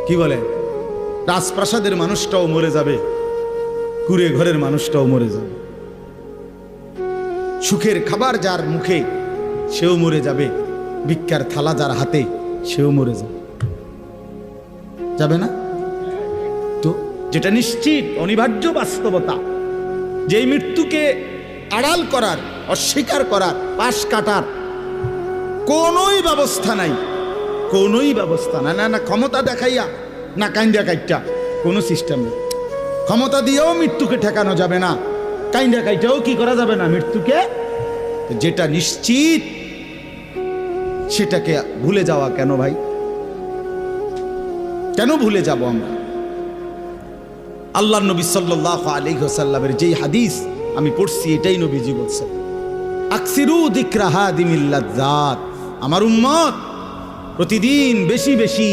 কি বলে, রাজপ্রাসাদের মানুষটাও মরে যাবে, কুড়ে ঘরের মানুষটাও মরে যাবে, সুখের খাবার যার মুখে সেও মরে যাবে, ভিক্ষার থালা যার হাতে সেও মরে যাবে, যাবে না? তো যেটা নিশ্চিত অনিবার্য বাস্তবতা, যেই মৃত্যুকে আড়াল করার, অস্বীকার করার, পাশ কাটার কোনোই ব্যবস্থা নাই, কোনোই ব্যবস্থা নাই। না না ক্ষমতা দেখাইয়া, না কাইন্দা কাইটা, কোনো সিস্টেম নেই। ক্ষমতা দিয়েও মৃত্যুকে ঠেকানো যাবে না, কাইন্দা কাইটাও কি করা যাবে না মৃত্যুকে। যেটা নিশ্চিত সেটাকে ভুলে যাওয়া কেন ভাই? কেন ভুলে যাব আমরা? আল্লাহর নবী সাল্লাল্লাহু আলাইহি ওয়াসাল্লামের যেই হাদিস আমি পড়ছি, এটাই নবীজি বলছেন, আকসিরু যিকরা হাদিমিল লাজ্জাত, আমার উম্মত প্রতিদিন বেশি বেশি